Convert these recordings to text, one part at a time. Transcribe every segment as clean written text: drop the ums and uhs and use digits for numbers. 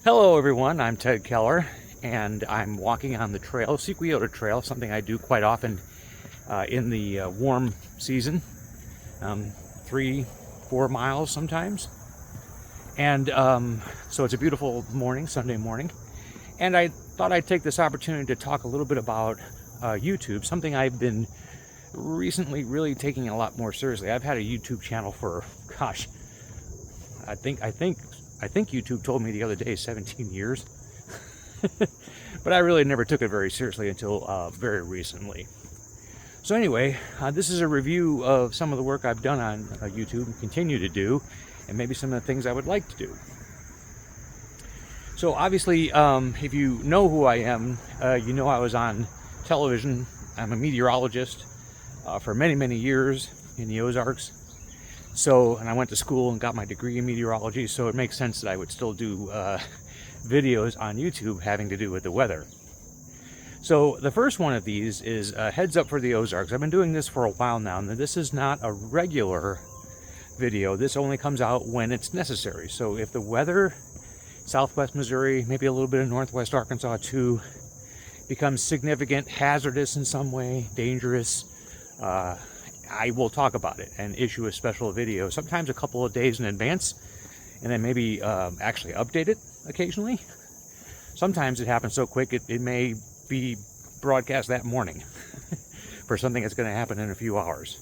Hello everyone, I'm Ted Keller and I'm walking on the trail, Sequoia Trail, something I do quite often in the warm season, 3-4 miles sometimes. And so it's a beautiful morning, Sunday morning, and I thought I'd take this opportunity to talk a little bit about YouTube, something I've been recently really taking a lot more seriously. I've had a YouTube channel for, gosh, I think YouTube told me the other day 17 years, but I really never took it very seriously until very recently. So anyway, this is a review of some of the work I've done on YouTube and continue to do, and maybe some of the things I would like to do. So obviously, if you know who I am, you know I was on television. I'm a meteorologist for many, many years in the Ozarks. So, and I went to school and got my degree in meteorology, so it makes sense that I would still do videos on YouTube having to do with the weather. So the first one of these is Heads Up for the Ozarks. I've been doing this for a while now, and this is not a regular video. This only comes out when it's necessary. So if the weather, southwest Missouri, maybe a little bit of northwest Arkansas too, becomes significant, hazardous in some way, dangerous, I will talk about it and issue a special video, sometimes a couple of days in advance, and then maybe actually update it occasionally. Sometimes it happens so quick it may be broadcast that morning for something that's going to happen in a few hours.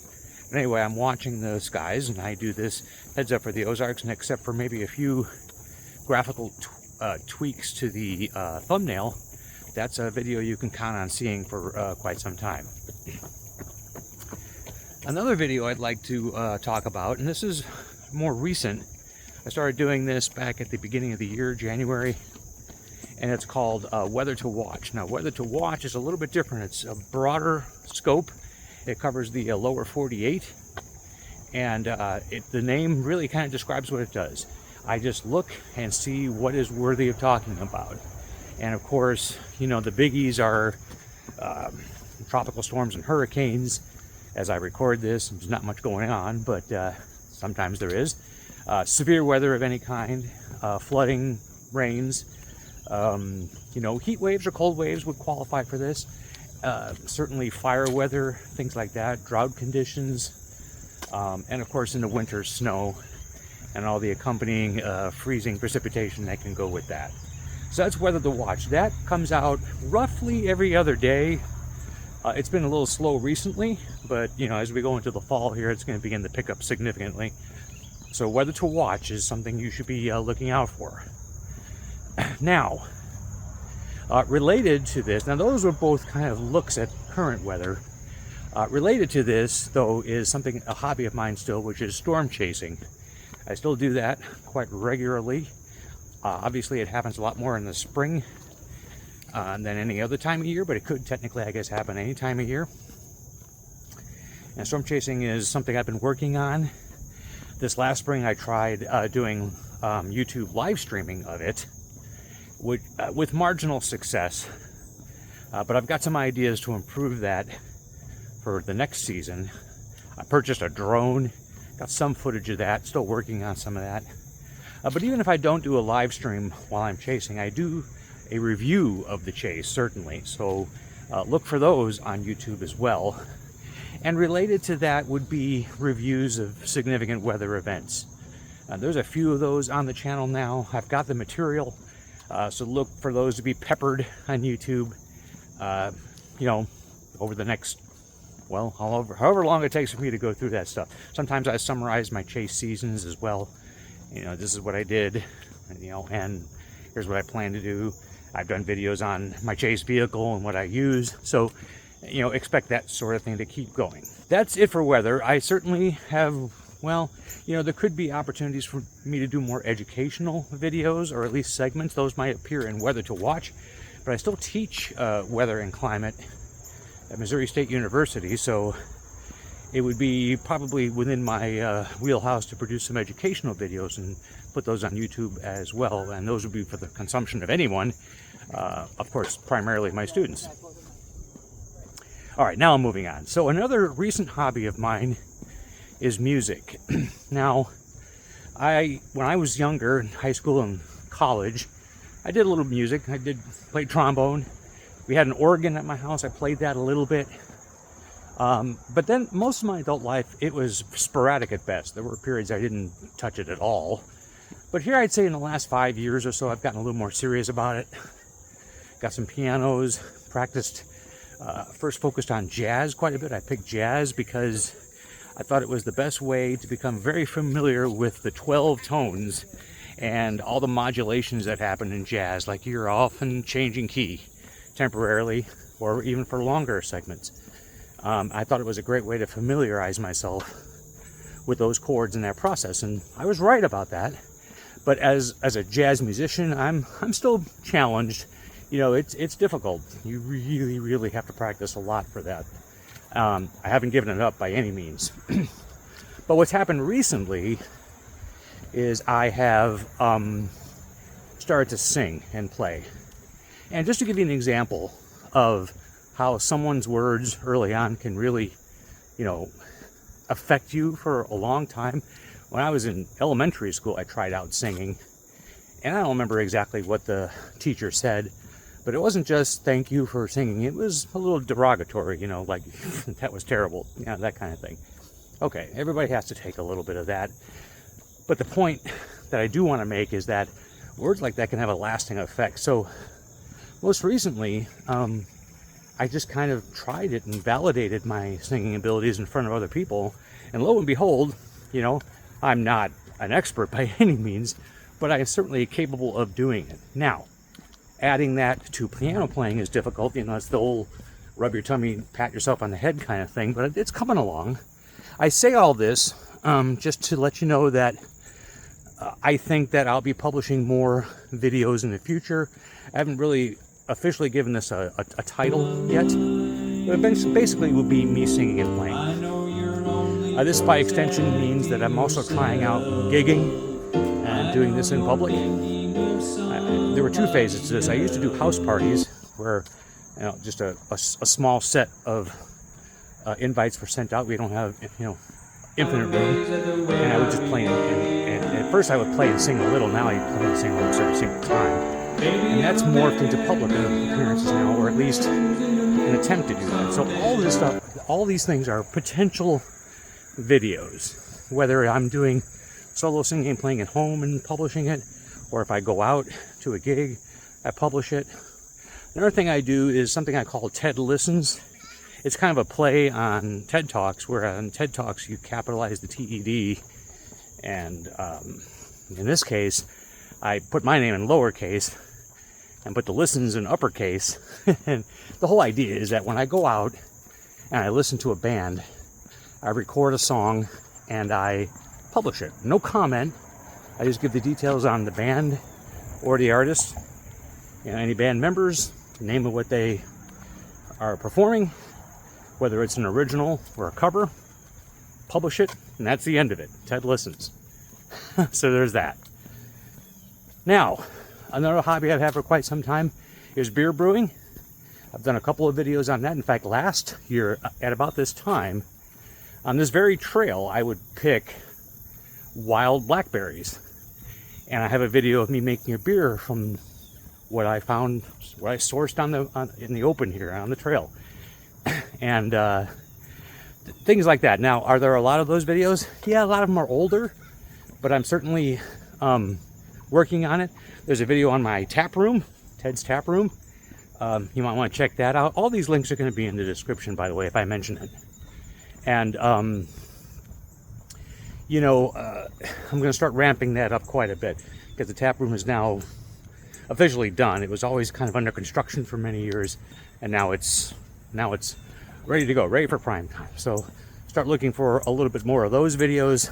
But anyway, I'm watching the skies, and I do this Heads Up for the Ozarks, and except for maybe a few graphical tweaks to the thumbnail, that's a video you can count on seeing for quite some time. Another video I'd like to talk about, and this is more recent. I started doing this back at the beginning of the year, January, and it's called Weather to Watch. Now, Weather to Watch is a little bit different. It's a broader scope. It covers the lower 48, and the name really kind of describes what it does. I just look and see what is worthy of talking about. And of course, you know, the biggies are tropical storms and hurricanes. As I record this, there's not much going on, but sometimes there is. Severe weather of any kind, flooding, rains, you know, heat waves or cold waves would qualify for this. Certainly fire weather, things like that, drought conditions, and of course in the winter, snow, and all the accompanying freezing precipitation that can go with that. So that's Weather to Watch. That comes out roughly every other day. It's been a little slow recently, but you know, as we go into the fall here, it's going to begin to pick up significantly. So Weather to Watch is something you should be looking out for. Now, related to this, now those were both kind of looks at current weather. Related to this, though, is something, a hobby of mine still, which is storm chasing. I still do that quite regularly. Obviously, it happens a lot more in the spring than any other time of year, but it could technically, I guess, happen any time of year. And storm chasing is something I've been working on. This last spring, I tried doing YouTube live streaming of it, with marginal success. But I've got some ideas to improve that for the next season. I purchased a drone, got some footage of that, still working on some of that. But even if I don't do a live stream while I'm chasing, I do a review of the chase, certainly. So look for those on YouTube as well. And related to that would be reviews of significant weather events. There's a few of those on the channel now. I've got the material, so look for those to be peppered on YouTube, you know, over the next, well, however long it takes for me to go through that stuff. Sometimes I summarize my chase seasons as well. You know, this is what I did, you know, and here's what I plan to do. I've done videos on my chase vehicle and what I use, so, you know, expect that sort of thing to keep going. That's it for weather. I certainly have, well, you know, there could be opportunities for me to do more educational videos, or at least segments. Those might appear in Weather to Watch, but I still teach weather and climate at Missouri State University, so it would be probably within my wheelhouse to produce some educational videos and put those on YouTube as well, and those would be for the consumption of anyone, of course, primarily my students. All right, now I'm moving on. So another recent hobby of mine is music. Now, when I was younger, in high school and college, I did a little music. I did play trombone. We had an organ at my house. I played that a little bit. But then most of my adult life, it was sporadic at best. There were periods I didn't touch it at all. But here I'd say in the last 5 years or so, I've gotten a little more serious about it. Got some pianos, practiced, first focused on jazz quite a bit. I picked jazz because I thought it was the best way to become very familiar with the 12 tones and all the modulations that happen in jazz, like you're often changing key temporarily or even for longer segments. I thought it was a great way to familiarize myself with those chords in that process, and I was right about that. But as a jazz musician, I'm still challenged. You know, it's difficult. You really have to practice a lot for that. I haven't given it up by any means. But what's happened recently is I have started to sing and play. And just to give you an example of how someone's words early on can really, you know, affect you for a long time. When I was in elementary school, I tried out singing. And I don't remember exactly what the teacher said, but it wasn't just thank you for singing. It was a little derogatory, you know, like that was terrible, you know, that kind of thing. Okay, everybody has to take a little bit of that. But the point that I do want to make is that words like that can have a lasting effect. So most recently, I just kind of tried it and validated my singing abilities in front of other people. And lo and behold, you know, I'm not an expert by any means, but I am certainly capable of doing it. Now, adding that to piano playing is difficult. You know, it's the old rub your tummy, pat yourself on the head kind of thing, but it's coming along. I say all this just to let you know that I think that I'll be publishing more videos in the future. I haven't really officially given this a title yet, but basically it will be me singing and playing. This by extension means that I'm also trying out gigging and doing this in public. There were two phases to this. I used to do house parties where, you know, just a small set of invites were sent out. We don't have, you know, infinite room, and I would just play and at first I would play and sing a little. Now I play and sing almost every single time. And that's morphed into public appearances now, or at least an attempt to do that. So all this stuff, all these things are potential videos. Whether I'm doing solo singing and playing at home and publishing it, or if I go out to a gig, I publish it. Another thing I do is something I call TED Listens. It's kind of a play on TED Talks, where on TED Talks you capitalize the TED, and in this case, I put my name in lowercase and put the listens in uppercase. And the whole idea is that when I go out and I listen to a band, I record a song and I publish it. No comment. I just give the details on the band or the artist, you know, any band members, the name of what they are performing, whether it's an original or a cover, publish it, and that's the end of it. TED Listens. So there's that. Now, another hobby I've had for quite some time is beer brewing. I've done a couple of videos on that. In fact, last year, at about this time, on this very trail, I would pick wild blackberries. And I have a video of me making a beer from what I found, what I sourced in the open here on the trail. And things like that. Now, are there a lot of those videos? Yeah, a lot of them are older, but I'm certainly working on it. There's a video on my Taproom, Ted's Taproom. You might want to check that out. All these links are going to be in the description, by the way, if I mention it. And, you know, I'm going to start ramping that up quite a bit, because the Taproom is now officially done. It was always kind of under construction for many years, and now it's ready to go, ready for prime time. So start looking for a little bit more of those videos.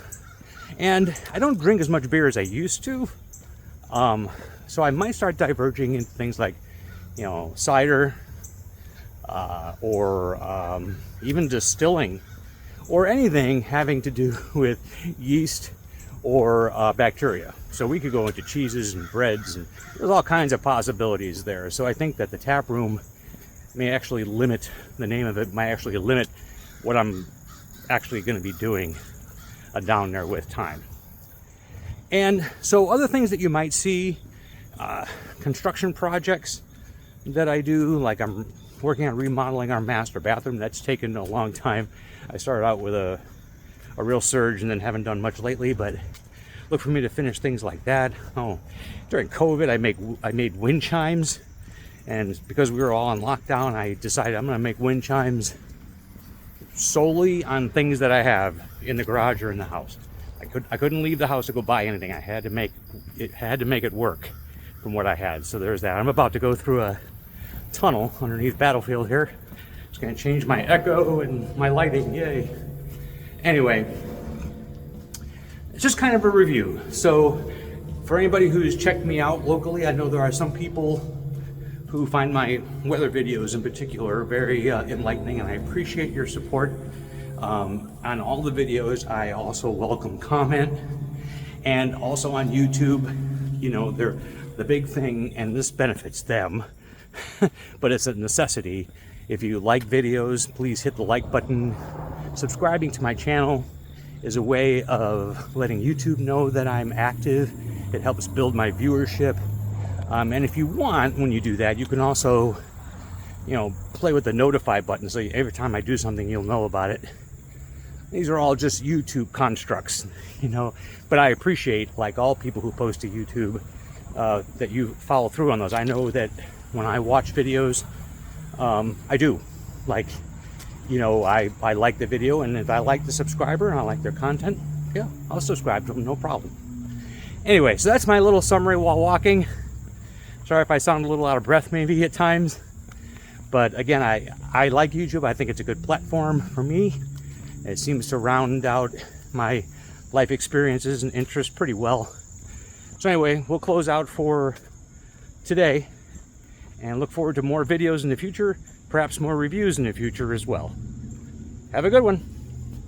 And I don't drink as much beer as I used to, so I might start diverging into things like, you know, cider, or even distilling, or anything having to do with yeast or bacteria. So we could go into cheeses and breads, and there's all kinds of possibilities there. So I think that the Taproom may actually limit, the name of it might actually limit what I'm actually going to be doing down there with time. And so other things that you might see, construction projects that I do. Like I'm working on remodeling our master bathroom. That's taken a long time. I started out with a real surge and then haven't done much lately, but look for me to finish things like that. Oh, during COVID, I made wind chimes, and because we were all on lockdown, I decided I'm going to make wind chimes solely on things that I have in the garage or in the house. I couldn't leave the house to go buy anything. I had to make it work from what I had. So there's that. I'm about to go through a tunnel underneath Battlefield here. It's going to change my echo and my lighting. Yay. Anyway, it's just kind of a review. So for anybody who's checked me out locally, I know there are some people who find my weather videos in particular very enlightening, and I appreciate your support. On all the videos, I also welcome comment, and also on YouTube, you know, they're the big thing, and this benefits them, but it's a necessity. If you like videos, please hit the like button. Subscribing to my channel is a way of letting YouTube know that I'm active. It helps build my viewership. And if you want, when you do that, you can also, you know, play with the notify button, so every time I do something, you'll know about it. These are all just YouTube constructs, you know, but I appreciate, like all people who post to YouTube, that you follow through on those. I know that when I watch videos, I do, like, you know, I like the video, and if I like the subscriber and I like their content, yeah, I'll subscribe to them, no problem. Anyway, so that's my little summary while walking. Sorry if I sound a little out of breath maybe at times, but again, I like YouTube. I think it's a good platform for me. It seems to round out my life experiences and interests pretty well. So anyway, we'll close out for today and look forward to more videos in the future, perhaps more reviews in the future as well. Have a good one.